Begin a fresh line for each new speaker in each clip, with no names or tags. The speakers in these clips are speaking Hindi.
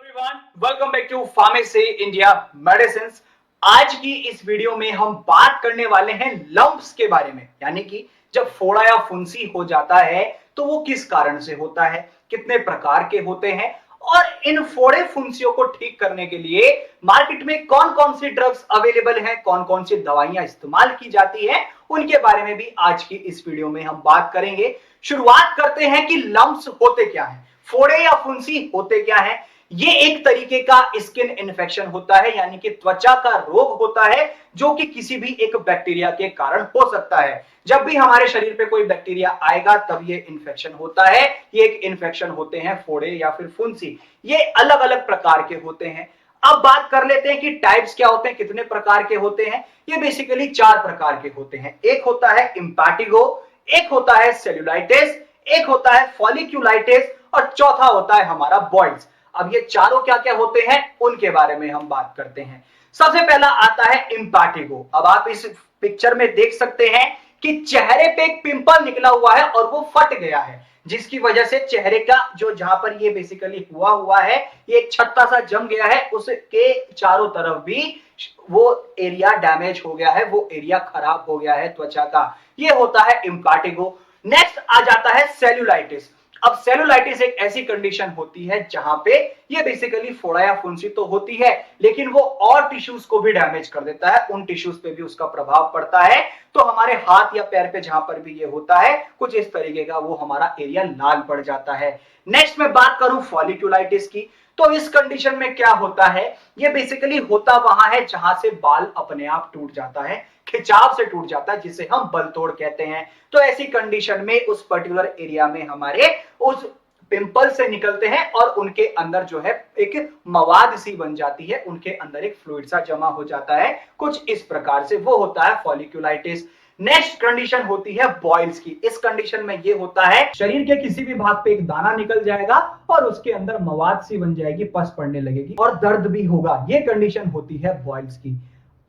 Everyone, welcome back to pharmacy India medicine. आज की इस वीडियो में हम बात करने वाले हैं लंप्स के बारे में, यानी कि जब फोड़ा या फुंसी हो जाता है तो वो किस कारण से होता है, कितने प्रकार के होते हैं और इन फोड़े फुंसियों को ठीक करने के लिए मार्केट में कौन कौन सी ड्रग्स अवेलेबल हैं, कौन कौन सी दवाइयां इस्तेमाल की जाती हैं, उनके बारे में भी आज की इस वीडियो में हम बात करेंगे। शुरुआत करते हैं कि लंप्स होते क्या हैं, फोड़े या फुंसी होते क्या हैं। ये एक तरीके का स्किन इन्फेक्शन होता है, यानी कि त्वचा का रोग होता है जो कि किसी भी एक बैक्टीरिया के कारण हो सकता है। जब भी हमारे शरीर पे कोई बैक्टीरिया आएगा तब ये इन्फेक्शन होता है। ये एक इन्फेक्शन होते हैं फोड़े या फिर फुंसी। ये अलग अलग प्रकार के होते हैं। अब बात कर लेते हैं कि टाइप्स क्या होते हैं, कितने प्रकार के होते हैं। ये बेसिकली 4 प्रकार के होते हैं। एक होता है इम्पैटिगो, एक होता है सेल्यूलाइटिस, एक होता है फॉलिक्यूलाइटिस और चौथा होता है हमारा बॉइल्स। अब ये चारों क्या क्या होते हैं उनके बारे में हम बात करते हैं। सबसे पहला आता है इम्पैटिगो। अब आप इस पिक्चर में देख सकते हैं कि चेहरे पे एक पिंपल निकला हुआ है और वो फट गया है, जिसकी वजह से चेहरे का जो जहां पर ये बेसिकली हुआ है, ये एक छत्ता सा जम गया है, उसके चारों तरफ भी वो एरिया डैमेज हो गया है, वो एरिया खराब हो गया है त्वचा का। ये होता है इम्पैटिगो। नेक्स्ट आ जाता है सेल्यूलाइटिस। अब सेलुलाइटिस एक ऐसी कंडीशन होती है जहां पे ये बेसिकली फोड़ा या फुंसी तो होती है, लेकिन वो और टिश्यूज को भी डैमेज कर देता है, उन टिश्यूज पे भी उसका प्रभाव पड़ता है। तो हमारे हाथ या पैर पे जहां पर भी ये होता है कुछ इस तरीके का वो हमारा एरिया लाल पड़ जाता है। नेक्स्ट मैं बात करूं फॉलिक्यूलाइटिस की, तो इस कंडीशन में क्या होता है, ये बेसिकली होता वहां है जहां से बाल अपने आप टूट जाता है, खिंचाव से टूट जाता है, जिसे हम बल तोड़ कहते हैं। तो ऐसी कंडीशन में उस पर्टिकुलर एरिया में हमारे उस पिंपल से निकलते हैं और उनके अंदर जो है एक मवाद सी बन जाती है, उनके अंदर एक फ्लूइड सा जमा हो जाता है, कुछ इस प्रकार से वो होता है फॉलिक्यूलाइटिस। नेक्स्ट कंडीशन होती है बॉइल्स की। इस कंडीशन में ये होता है शरीर के किसी भी भाग पे एक दाना निकल जाएगा और उसके अंदर मवाद सी बन जाएगी, पस पड़ने लगेगी और दर्द भी होगा। ये कंडीशन होती है बॉइल्स की।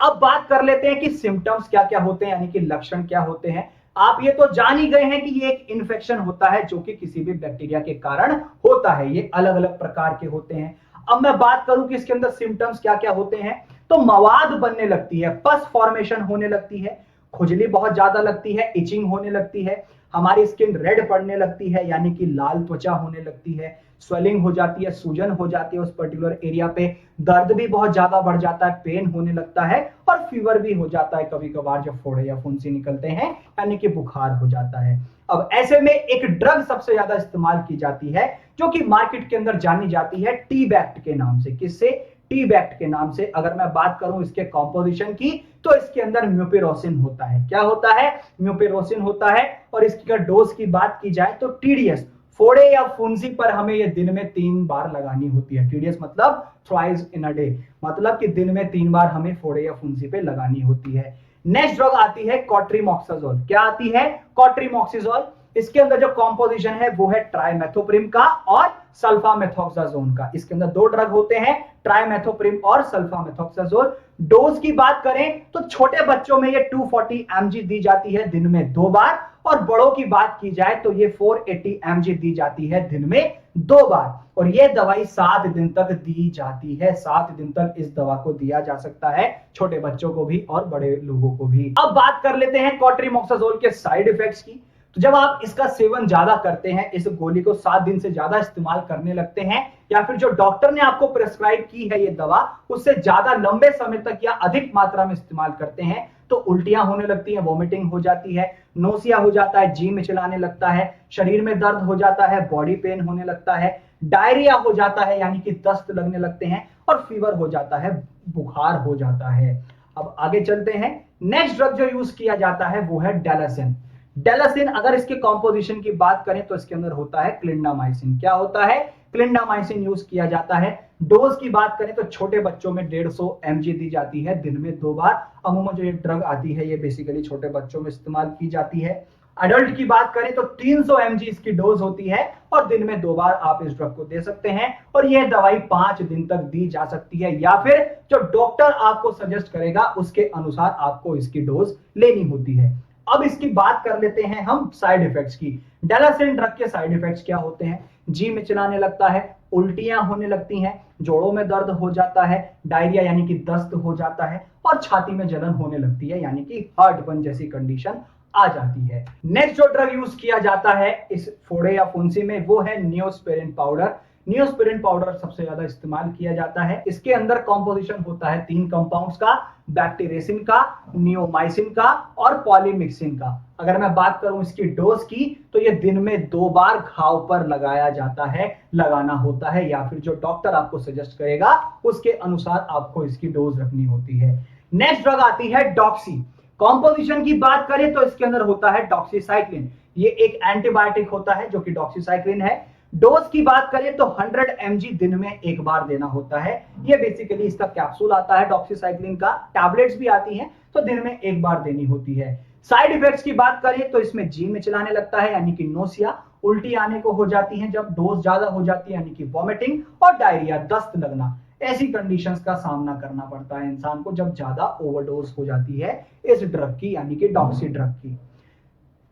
अब बात कर लेते हैं कि सिम्टम्स क्या क्या होते हैं, यानी कि लक्षण क्या होते हैं। आप ये तो जान ही गए हैं कि ये एक इन्फेक्शन होता है जो कि किसी भी बैक्टीरिया के कारण होता है। ये अलग अलग प्रकार के होते हैं। अब मैं बात करूं कि इसके अंदर सिम्टम्स क्या क्या होते हैं, तो मवाद बनने लगती है, पस फॉर्मेशन होने लगती है, खुजली बहुत ज्यादा लगती है, इचिंग होने लगती है, हमारी स्किन रेड पड़ने लगती है, यानी कि लाल त्वचा होने लगती है, स्वेलिंग हो जाती है, सूजन हो जाती है उस पर्टिकुलर एरिया पे, दर्द भी बहुत ज्यादा बढ़ जाता है, पेन होने लगता है और फीवर भी हो जाता है कभी कभार जब फोड़े या फुंसी निकलते हैं, यानी कि बुखार हो जाता है। अब ऐसे में एक ड्रग सबसे ज्यादा इस्तेमाल की जाती है जो कि मार्केट के अंदर जानी जाती है टी-बैक्ट के नाम से। किससे? टी-बैक्ट के नाम से। अगर मैं बात करूं इसके कॉम्पोजिशन की, तो इसके अंदर म्यूपेरोसिन होता है। क्या होता है? म्यूपेरोसिन होता है। और इसकी डोज की बात की जाए तो टीडीएस, फोड़े या फुंसी पर हमें ये दिन में 3 बार लगानी होती है। टीडीएस मतलब थ्राइस इन अ डे, मतलब कि दिन में 3 बार हमें फोड़े या फुंसी पे लगानी होती है। नेक्स्ट ड्रग आती है कॉट्रिमॉक्साजोल। क्या आती है? कॉट्रिमॉक्साजोल। इसके अंदर जो कॉम्पोजिशन है वो है ट्राइमेथोप्रिम का और सल्फामेथोक्साजोन का। इसके अंदर 2 ड्रग होते हैं, ट्राइमेथोप्रिम और सल्फामेथोक्साजोल। डोज की बात करें तो छोटे बच्चों में ये 240 mg दी जाती है दिन में 2 बार, और बड़ों की बात की जाए तो ये 480 mg दी जाती है दिन में 2 बार। और ये दवाई 7 दिन तक दी जाती है। 7 दिन तक इस दवा को दिया जा सकता है, छोटे बच्चों को भी और बड़े लोगों को भी। अब बात कर लेते हैं कॉट्रिमॉक्साजोल के साइड इफेक्ट्स की। तो जब आप इसका सेवन ज्यादा करते हैं, इस गोली को 7 दिन से ज्यादा इस्तेमाल करने लगते हैं, या फिर जो डॉक्टर ने आपको प्रेस्क्राइब की है ये दवा, उससे ज्यादा लंबे समय तक या अधिक मात्रा में इस्तेमाल करते हैं, तो उल्टियां होने लगती हैं, वॉमिटिंग हो जाती है, नोसिया हो जाता है, जी मिचलाने लगता है, शरीर में दर्द हो जाता है, बॉडी पेन होने लगता है, डायरिया हो जाता है, यानी कि दस्त लगने लगते हैं, और फीवर हो जाता है, बुखार हो जाता है। अब आगे चलते हैं। नेक्स्ट ड्रग जो यूज किया जाता है वो है डेलासिन। डेलासिन, अगर इसके कॉम्पोजिशन की बात करें तो इसके अंदर होता है क्लिंडामाइसिन। क्या होता है? क्लिंडामाइसिन यूज किया जाता है। डोज की बात करें तो छोटे बच्चों में 150 mg दी जाती है दिन में 2 बार। अमूमन जो ये ड्रग आती है ये बेसिकली छोटे बच्चों में इस्तेमाल की जाती है। अडल्ट की बात करें तो 300 mg इसकी डोज होती है और दिन में 2 बार आप इस ड्रग को दे सकते हैं, और यह दवाई 5 दिन तक दी जा सकती है, या फिर जो डॉक्टर आपको सजेस्ट करेगा उसके अनुसार आपको इसकी डोज लेनी होती है। अब इसकी बात कर लेते हैं हम साइड इफेक्ट्स की। डेलासिन ड्रग के साइड इफेक्ट्स क्या होते हैं? जी मिचलाने लगता है, उल्टियां होने लगती हैं, जोड़ों में दर्द हो जाता है, डायरिया यानी कि दस्त हो जाता है और छाती में जलन होने लगती है यानी कि हार्टबर्न जैसी कंडीशन आ जाती है। नेक्स्ट जो ड्रग यूज किया जाता है इस फोड़े या फुंसी में वो है नियोस्पिरिन पाउडर। नियोस्पिरिन पाउडर सबसे ज्यादा इस्तेमाल किया जाता है। इसके अंदर कॉम्पोजिशन होता है 3 कंपाउंड्स का, बैक्टीरेसिन का, नियोमाइसिन का और पॉलीमिक्सिन का। अगर मैं बात करूं इसकी डोज की तो ये दिन में 2 बार घाव पर लगाया जाता है, लगाना होता है, या फिर जो डॉक्टर आपको सजेस्ट करेगा उसके अनुसार आपको इसकी डोज रखनी होती है। नेक्स्ट ड्रग आती है डॉक्सी। कॉम्पोजिशन की बात करें तो इसके अंदर होता है डॉक्सीसाइक्लिन। ये एक एंटीबायोटिक होता है जो कि डॉक्सीसाइक्लिन है। डोज की बात करें तो 100 mg दिन में एक बार देना होता है। ये बेसिकली इसका कैप्सूल आता है डॉक्सीसाइक्लिन का, टैबलेट्स भी आती हैं तो दिन में एक बार देनी होती है। साइड इफेक्ट्स की बात करें तो इसमें जी मिचलाने लगता है यानी कि नोसिया, उल्टी आने को हो जाती है जब डोज ज्यादा हो जाती है यानी कि वॉमिटिंग, और डायरिया दस्त लगना। ऐसी कंडीशंस का सामना करना पड़ता है इंसान को जब ज्यादा ओवरडोज हो जाती है इस ड्रग की यानी कि डॉक्सी ड्रग की।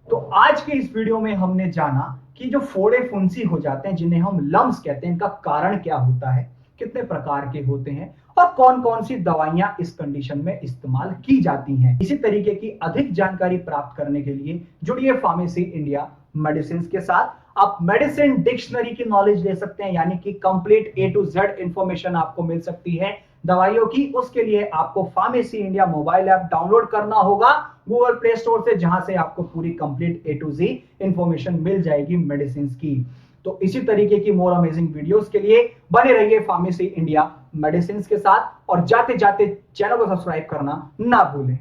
तो आज के इस वीडियो में हमने जाना कि जो फोड़े फुंसी हो जाते हैं जिन्हें हम लम्स कहते हैं, इनका कारण क्या होता है, कितने प्रकार के होते हैं और कौन कौन सी दवाइयां इस कंडीशन में इस्तेमाल की जाती हैं। इसी तरीके की अधिक जानकारी प्राप्त करने के लिए जुड़िए फार्मेसी इंडिया मेडिसिन के साथ। आप मेडिसिन डिक्शनरी की नॉलेज ले सकते हैं यानी कि complete A to Z information आपको मिल सकती है दवाइयों की। उसके लिए आपको pharmacy India mobile app download करना होगा गूगल प्ले स्टोर से, जहां से आपको पूरी complete A to Z information मिल जाएगी मेडिसिन की। तो इसी तरीके की मोर अमेजिंग वीडियोस के लिए बने रहिए फार्मेसी इंडिया मेडिसिन के साथ और जाते जाते चैनल को सब्सक्राइब करना ना भूलें।